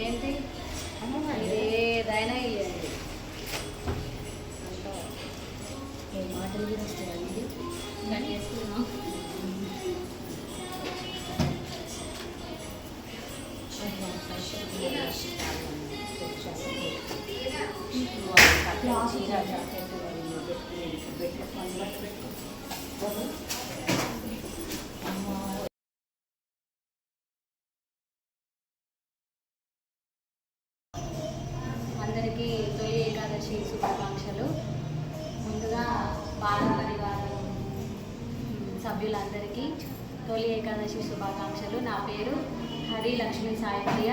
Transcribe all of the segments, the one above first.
ఏంటి ఏదైనా మాటలు కూడా వస్తాయండి దాన్ని వేసుకున్నాం. అందరికీ తొలి ఏకాదశి శుభాకాంక్షలు. ముందుగా బాల పరివారం సభ్యులందరికీ తొలి ఏకాదశి శుభాకాంక్షలు. నా పేరు హరి లక్ష్మీ సాయిప్రియ.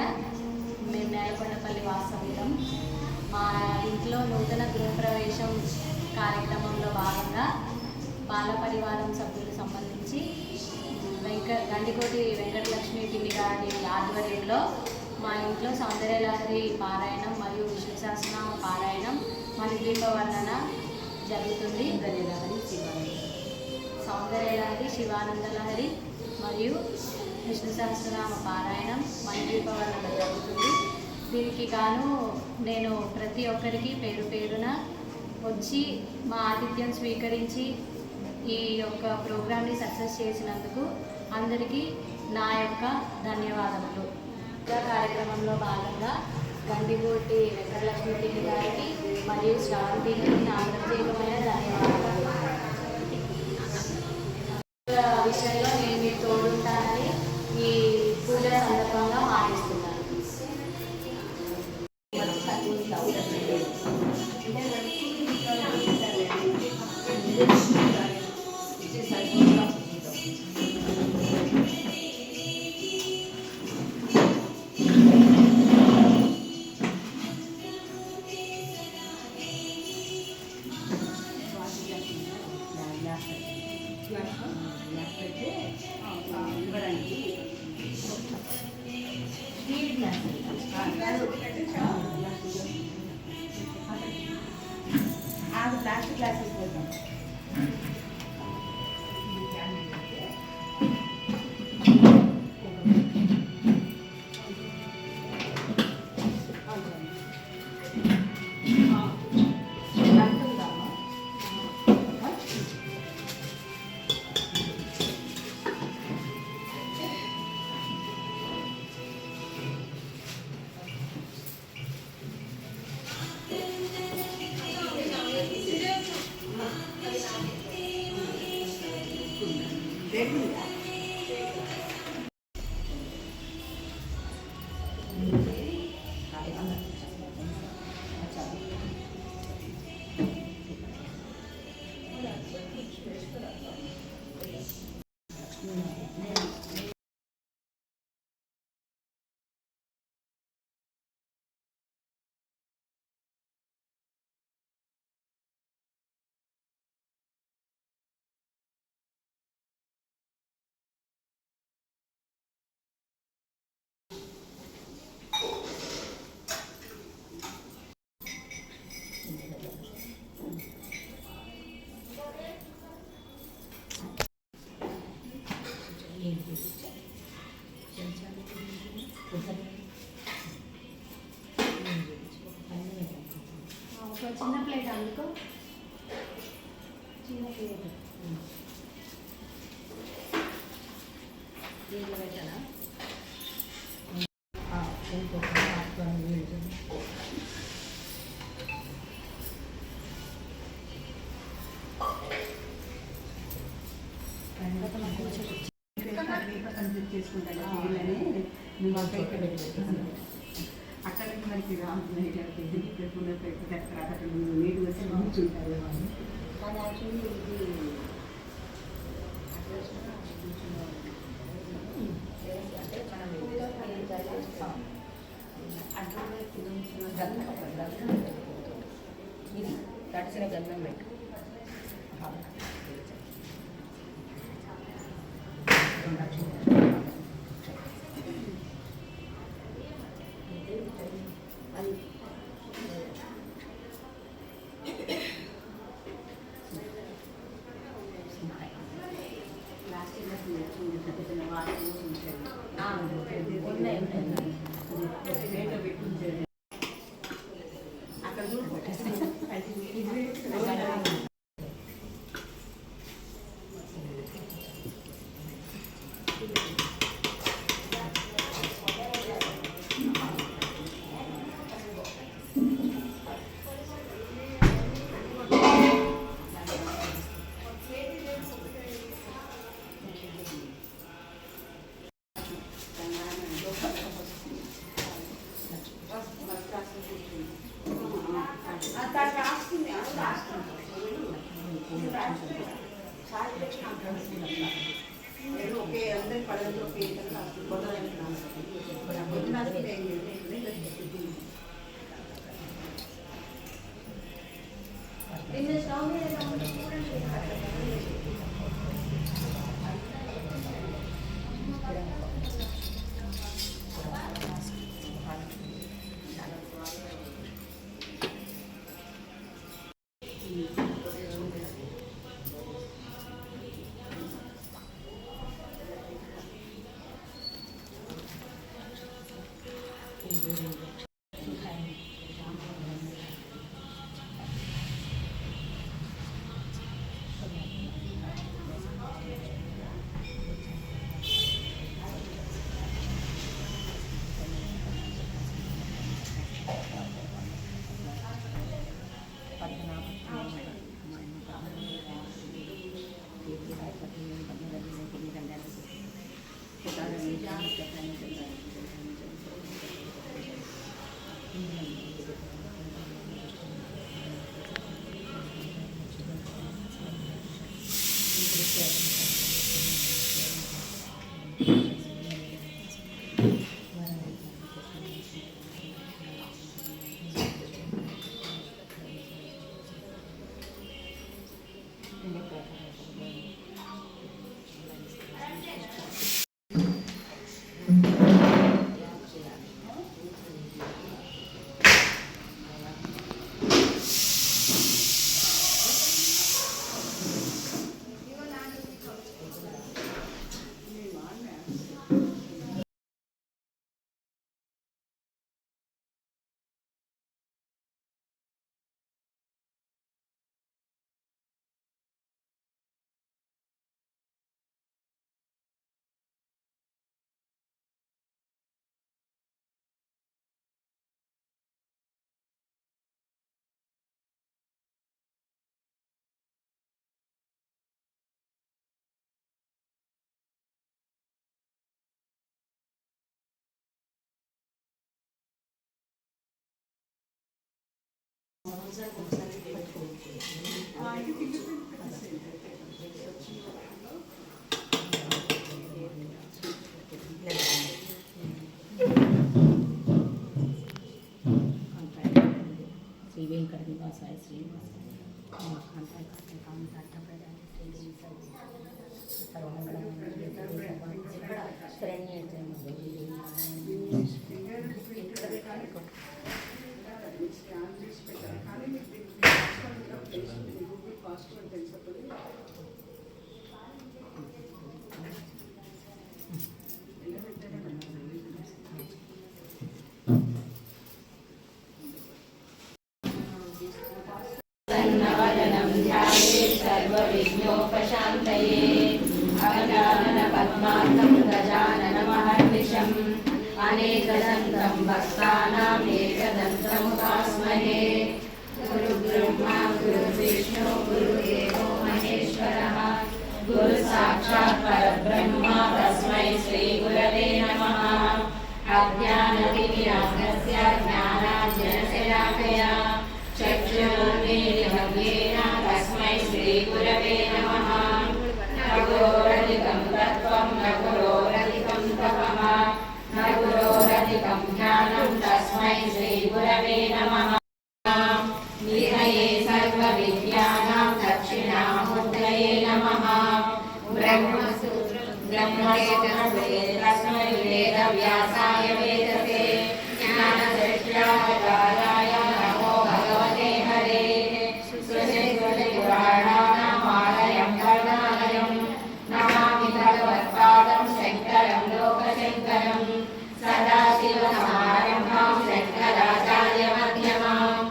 మేము నేలకొండపల్లి వాస్తవ్యం. మా ఇంట్లో నూతన గృహప్రవేశం కార్యక్రమంలో భాగంగా బాల పరివారం సభ్యులకు సంబంధించి గండికోటి వెంకటలక్ష్మి పిన్ని గారి ఆధ్వర్యంలో మా ఇంట్లో సౌందర్యలహరి పారాయణం మరియు విష్ణు సహస్రనామ పారాయణం మణిద్వీప వర్ణన జరుగుతుంది. సౌందర్యలహరి, శివానందలహరి మరియు విష్ణు సహస్రనామ పారాయణం మణిద్వీప వర్ణన జరుగుతుంది. దీనికి గాను నేను ప్రతి ఒక్కరికి పేరు పేరున వచ్చి మా ఆతిథ్యం స్వీకరించి ఈ యొక్క ప్రోగ్రామ్ని సక్సెస్ చేసినందుకు అందరికీ నా యొక్క ధన్యవాదములు. కార్యక్రమంలో భాగంగా గండికోటి వెంకటలక్ష్మి పిల్లి గారికి మరియు శ్రావంతికి నా ప్రత్యేకమైన ధన్యవాదాలు. విషయంలో నేను మీకు తోడుంటానని ఈ పూజ సందర్భంగా మాటిస్తున్నాను. ప్లాస్టిక్ గ్లాసెస్ పోతాం. చిన్న ప్లేట్ అందుకో, చిన్న ప్లేట్ దీంట్లో పెట్టాలా? అక్కడ మనకి రామున్నాయి నీటి వచ్చి కూర్చుంటారు. కానీ యాక్చువల్లీ ఇది అంటే మనం ఇది తడిసిన గంధం పెట్టు. ఓకే అందరి పడవలో శ్రీ వెంకట నివాసాయ శ్రీనివాసాయ सन्नवदनं ध्यायेत् सर्वविघ्नोपशान्तये अगजाननपद्मार्कं गजाननमहर्निशम् अनेकदन्तं भक्तानाम् एकदन्तमुपास्महे गुरुब्रह्मा गुरुर्विष्णु गुरुदेवो महेश्वरः गुरुसाक्षात् परब्रह्म तस्मै श्रीगुरवे नमः अज्ञानतिमिरान्धस्य ज्ञानाञ्जनशलाकया चक्षुरुन्मीलितं तस्मै श्रीगुरवे नमः न गुरोरधिकं तत्त्वं न गुरोरधिकं तपः न गुरोरधिकं ज्ञानं तस्मै श्रीगुरवे नमः निधये सर्वविद्यानां दक्षिणामूर्तये नमः ब्रह्मसूत्रं तस्मै वेदव्यासाय वेदसे ज्ञानदृष्ट्यावताराय नमो भगवते हरे सुरपुराणानामालयं करुणालयं नमामि भगवत्पादं शङ्करं लोकशङ्करं सदाशिवसमारम्भां शङ्कराचार्यमध्यमाम्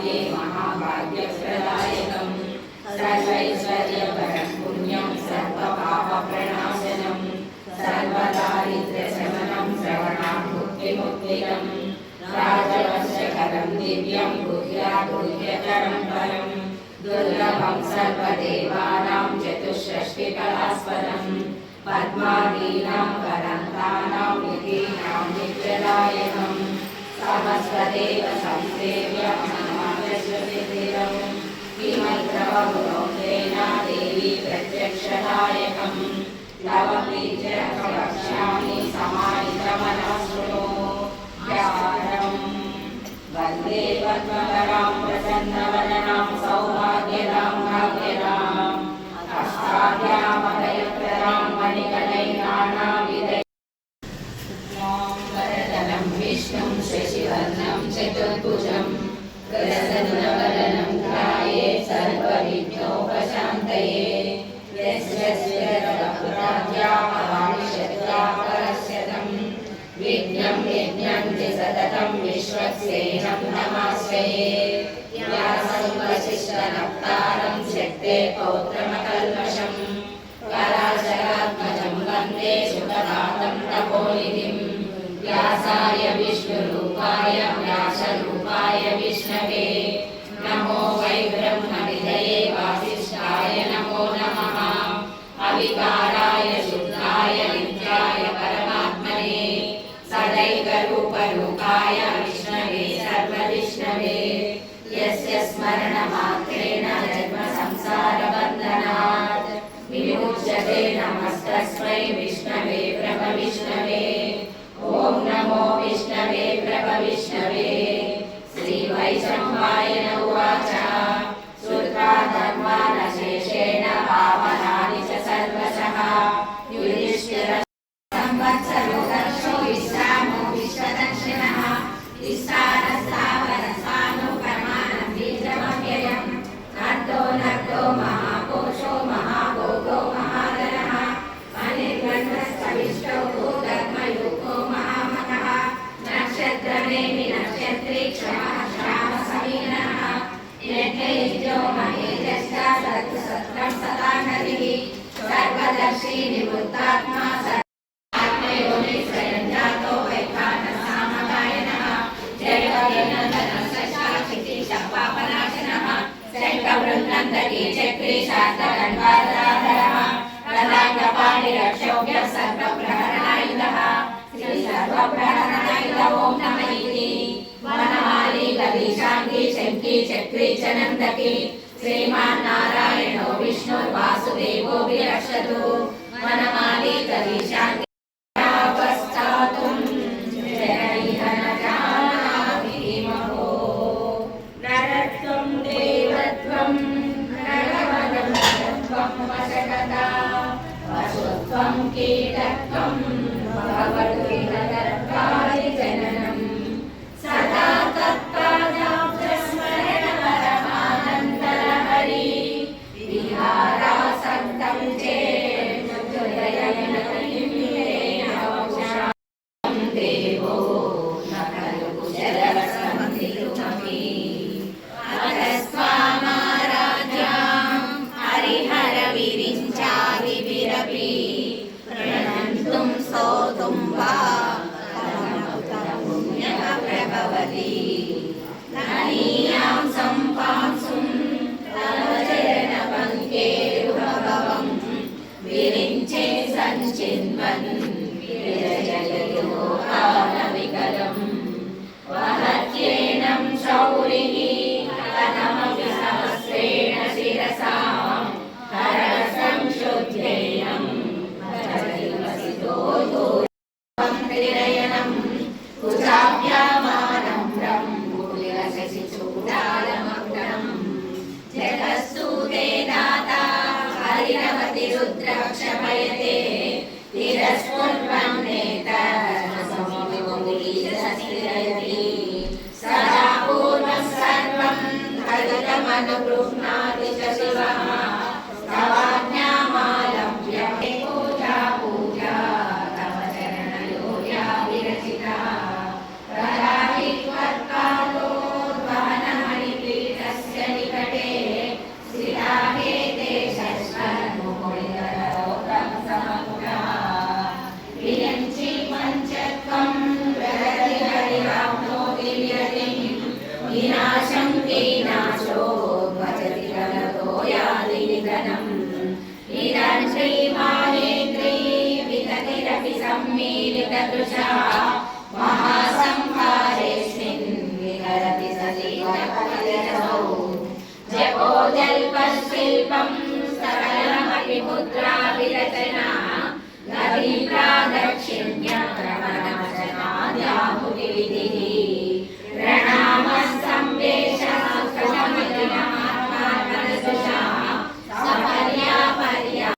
भाग्ये महाभाग्यप्रदायकम् सर्वैश्वर्यपरं पुण्यं सर्वपापप्रणाशनं सर्वदारिद्र्यशमनं श्रवणाभुक्तिमुक्तिदं राजवश्यकरं दिव्यं गुह्यागुह्यतरं परं दुर्लभं सर्वदेवानां चतुष्षष्टिकलास्पदं पद्मादीनां करन्तानां निधीनां नित्यदायकं सहस्रदेव संसेव्यं समाजस्वसिद्धिदं किमत्रवगुणोक्तेन देवी प्रत्यक्षदायकं तव प्रीत्यर्थं वक्ष्यामि समाहितमनःशृणु यारं वन्दे पद्मकरां प्रसन्नवदनां सौभाग्यदां भाग्यदाम् अष्टाभ्यामभयप्रदां मणिकणैर्नानाविधैः वरदनं विष्णुं शशिवर्णं चतुर्भुजं प्रसन्नवदनं ध्यायेत् सर्वविघ्नोपशान्तये यस्य परश्यतं विघ्नं विघ्नन्ति सततं विश्वक्सेनं नमाश्रये व्यासं वसिष्ठनप्तारं शक्ते पौत्रमकल्मषं पराशरात्मजं वन्दे सुखदातं तपोनिधिं व्यासाय विष्णुरूपाय व्यासरूपाय विष्णवे नमो वै ब्रह्मनिधये वासिष्ठाय नमो नमः अविकाराय शुद्धाय नित्याय परमात्मने सदैकरूपरूपाय विष्णवे सर्वविष्णवे यस्य स्मरणमात्रेण जन्मसंसारबन्धनात् विमुच्यते नमस्तस्मै विष्णवे प्रभविष्णवे ॐ नमो विष्णवे प्रभविष्णवे श्रीवैशम्पायन उवाच श्रुत्वा धर्मानशेषेण पावनानि च सर्वशः युधिष्ठिर संवत्सरो दर्शो विश्रामो विश्वदक्षिणः विस्तारस्थावरसानो परमानं बीजमव्ययम् नर्दो महाकोशो महाभोगो महाधनः अनिर्गण्डस्तविष्टो भूधर्मयुक्तो महामतः नक्षत्रनेमि नक्षत्री क्षमः श्रावसमीनः यज्ञयुज्यो महेजश्च सत्सत्रं सदा नदिः सर्वदर्शी निवृत्तात्मा आत्मयोनि स्वयं जातो वैखानसामगायनः जयवदेनन्दनः शङ्खवृन्नन्दकी चक्री शार्दगण्वाधरः रदाङ्गपाणिरक्षोभ्यः सर्वप्रहरणायुधः श्रीसर्वप्रहरणायुध ॐ नमः इति वनमाली गदीशाङ्गी शङ्की चक्री च नन्दकी श्रीमान्नारायणो विष्णुर्वासुदेवो विरक्षतु वनमाली गदीशाङ्गी अवस्थातुं जनैः न जानाति महो नरत्वं देवत्वं नरवनं नरत्वं वशकता पशुत्वं कीटत्वं भवतु नरत्वादि जननं सदा तत्पादाब्जस्मरण परमानन्दलहरी विहारासक्तं चेत् हृदयेन देवो न खलु कुशलवसमधिरुमपि अतस्त्वामाराध्यां हरिहरविरिञ्चादिभिरपि प्रणन्तुं स्तोतुं वा पुण्यः प्रभवति ननीयां सम्पांसुं तव चरणपङ्केरुभवं विरिञ्चे सञ्चिन्वन् विरजययोगानविकलम् वहत्येनं शौरिः कथमपि सहस्रेण शिरसां हरसंशुद्धेनं भजतिवसितो तिरयनं कुचाभ्यामानं मुकुलिरशशिचूडालमग्नं जगत्सूते दाता हरिणवति रुद्रवक्षपयते तिरस्कुर्वन्नेतरसमिमुलीशस्थिरयति सदा पूर्वं सर्वं हरितमनुगृह्णाति च शिवः तवाज्ञामालम्ब्य पूजा पूजा तव चरणयोर्या विरचिता प्रदाहि त्वत्कालोद्वहनमणिपीठे వినాశం వినాశో భజతి గణతో యాది నిధనం నిరంశ్రీ మాహేంద్రీ వితతిరపి సమ్మీలితదృశా మహాసంహారేస్మిన్ విహరతి సలీలకలిరసౌ జపో జల్పశిల్పం సకలమపి ముద్రా విరచనా గతి ప్రాదక్షిణ్య క్రమణాచనాద్యాముఖి విధిః ప్రణామః సంవేశః సుఖమితినమాత్మానమనసుషా సపర్యాపర్యా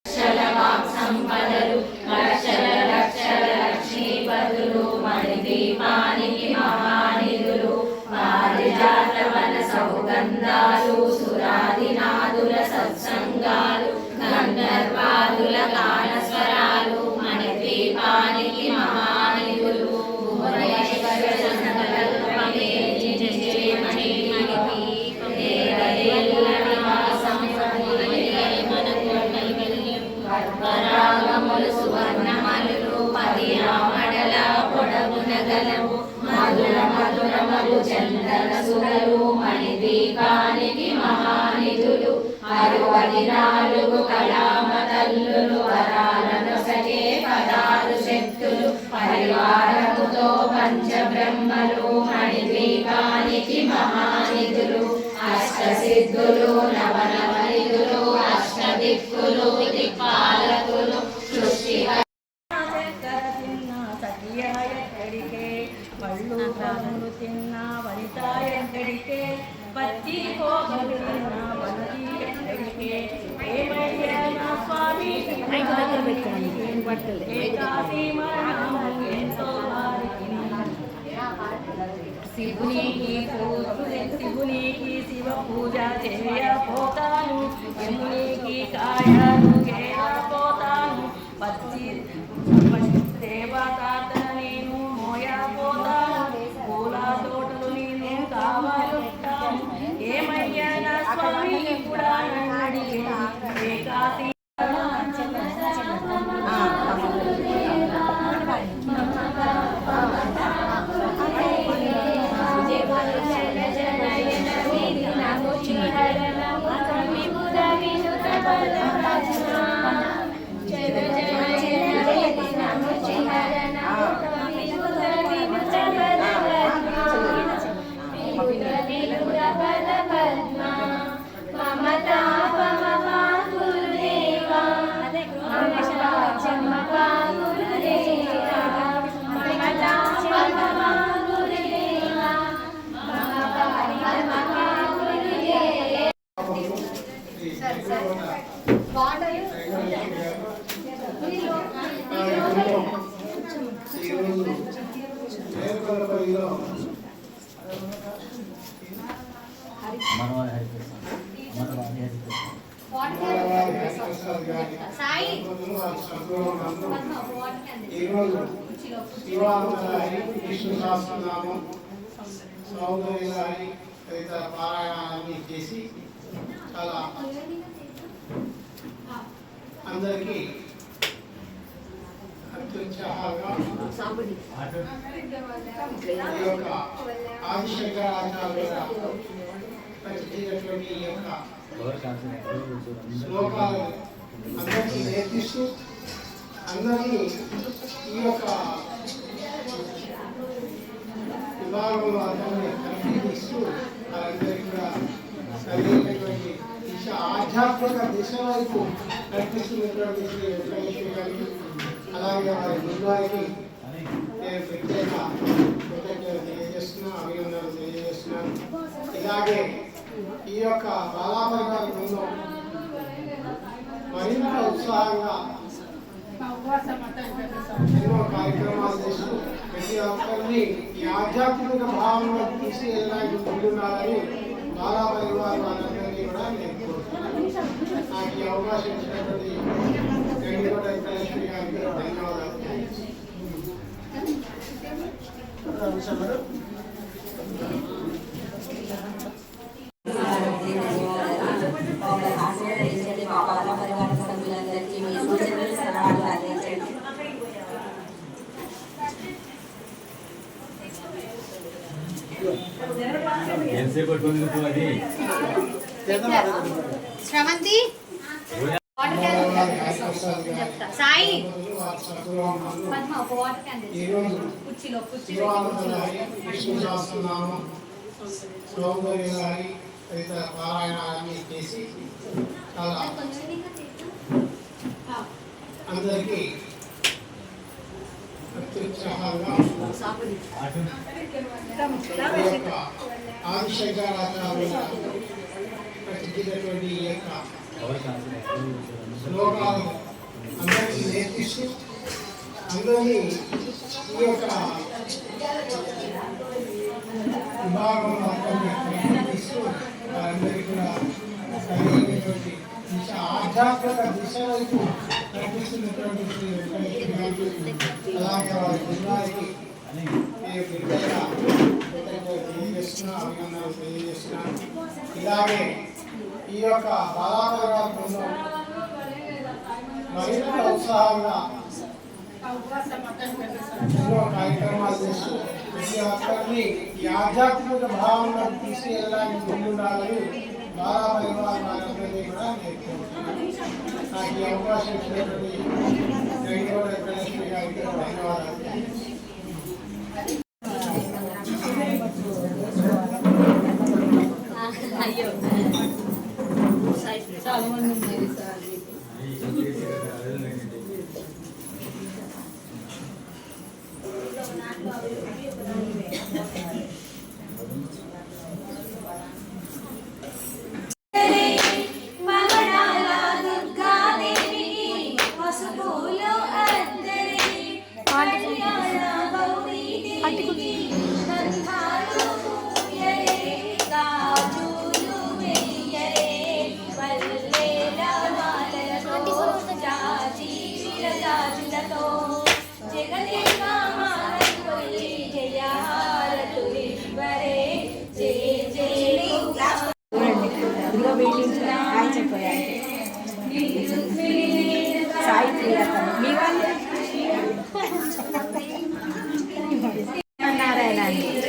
అక్షరవాక్ సంపదలు అక్షర లక్షర లక్ష్మీపదులు మణిదీపానికి మహానిధులు పారిజాతవన సౌగంధాలు సురాదినాదుల సత్సంగాలు గంధర్వాదుల గానస్వరాలు మణిదీపానికి మహానిధులు భువనేశ్వర సంకల్పమే పరాగములు సువర్ణమలు పదియామడల పొడవున గలవు మధుర మధురమలు చందన సురలు మణిదీపానికి మహానిధులు 64 కళామ తల్లులు వరాలను సగే పదాలు శక్తులు పరివారముతో పంచబ్రహ్మలు మణిదీపానికి మహానిధులు అష్టసిద్ధులు నవనవనిధులు అష్టదిక్కులు దిక్పాలకులు సృష్టి పళ్ళు పాములు తిన్న వనితాయ ఎక్కడికే పచ్చి కోపలు తిన్న వనతి ఎక్కడికే ఏమయ్యా నా స్వామి ఏకాశీ మరణము ఎంతో వారికి శివునికి శివ పూజ చేయపోతాను యమునికి కాయలు చేయపోతాను పచ్చి దేవతాత నేను మోయపోతాను పూల తోటలు నేను కావాలంటాను ఏమయ్యా నా స్వామి కూడా అడిగే ఏకాశి విష్ణు సహస్రనామం సౌందర్యాన్ని తదితర పారాయణాన్ని చేసి చాలా అందరికీ అత్యుత్సాహంగా ఈ యొక్క ఆదిశంకరాచార్యుల రచించినటువంటి ఈ యొక్క శ్లోకాలను అందరికీ నేర్పిస్తూ అందరినీ ఈ యొక్క విభాగంలో అందరినీ కనిపిస్తూ వారందరికీ కూడా సరైనటువంటి దిశ ఆధ్యాత్మిక దిశ వైపు నడిపిస్తున్నటువంటి శ్రీ వెంకటేశ్వర గారికి అలాగే వారి బృందానికి నేను ప్రత్యేక కృతజ్ఞతలు తెలియజేస్తున్నాను, అభినందనలు తెలియజేస్తున్నాను. ఇలాగే ఈ యొక్క బాలాపరివార బృందం మరింత ఉత్సాహంగా ఎన్నో కార్యక్రమాలు చేస్తూ ప్రతి ఒక్కరిని ఈ ఆధ్యాత్మిక భావనలో తీసుకెళ్ళడానికి ముందున్నారని బాలా పరివార్ వాళ్ళందరినీ కూడా నేను కోరుతున్నాను. నాకు ఈ అవకాశం ఇచ్చినటువంటి గండికోట వెంకటేశ్వరి గారికి ధన్యవాదాలు. శ్రవంతి సాయి పద్మ ఒక వాటర్ క్యాన్ కుర్చీలో విష్ణు సహస్రనామం సౌందర్యాన్ని తదితర పారాయణాలన్నీ చేసి చాలా అందరికీ అత్యుత్సాహంగా ఆదిశంకరాచార్యుల ప్రతిదినటువంటి ఈ యొక్క శ్లోకాలు అందరికీ నేర్పిస్తూ అందరినీ ఈ యొక్క విభాగంలో అందరినీ నేర్పిస్తూ వారందరికీ కూడా సరైనటువంటి దిశ ఆధ్యాత్మిక దిశ వైపు నడిపిస్తున్నటువంటి అలాగే వారి బృందానికి తెలియజేస్తున్నా అభినందనలు తెలియజేస్తున్నాను. ఇలాగే ఈ యొక్క బాలాపర బృందం మరింత ఉత్సాహంగా ఎన్నో కార్యక్రమాలు చేస్తూ ప్రతి ఒక్కరిని ఈ ఆధ్యాత్మిక భావనలో తీసుకెళ్ళడానికి ముందుండాలని బాలా పరివారం వారందరినీ కూడా నేర్చుకుంటున్నాను. నాకు ఈ అవకాశం ఇచ్చినటువంటి గణేశ్వరి గారికి ధన్యవాదాలు. అయ్యో చాలా మంది ఉన్నారు సార్.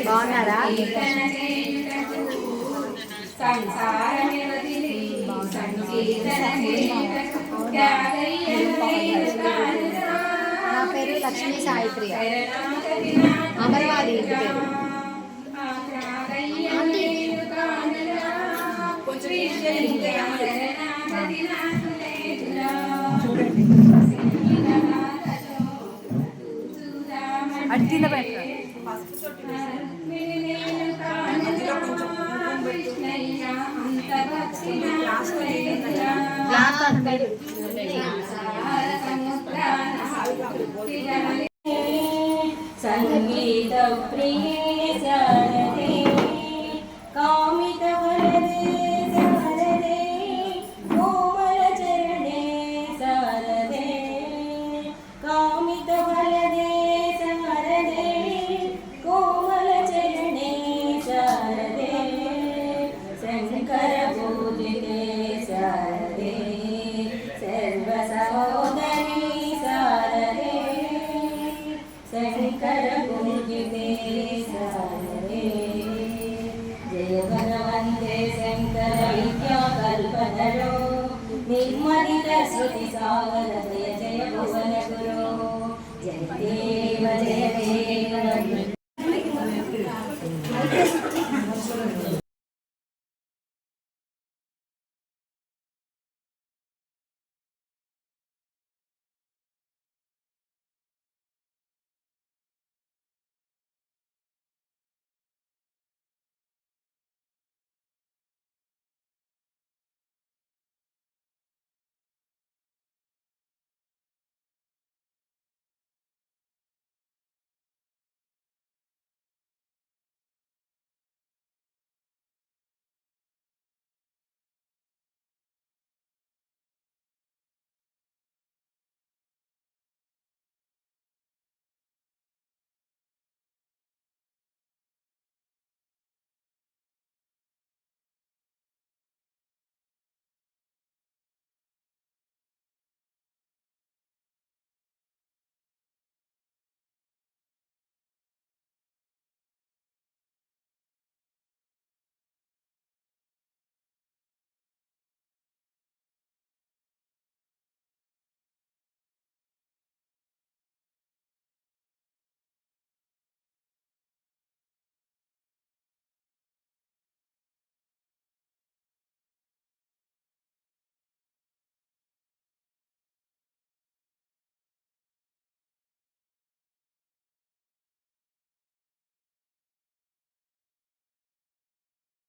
బాగున్నారా? నా పేరు లక్ష్మీ సాయిప్రియ, అమర్వాది ఇంటి పేరు. అడ్డిన పెట్ట సంగీత ప్రియ శారదే కామిత వరదే శారదే కోమల చరణే శారదే కామిత వరదే శారదే కోమల చరణే శారదే శంకర పూజితే శారదే సర్వ సహోదరి శారదే శంకర పూజితే శారదే జయ భగవంతే శంకర విద్యా కల్పనలో నిర్మలిత శృతి సాగర జయ జయ భువన గురు జయ దేవ జయ దేవ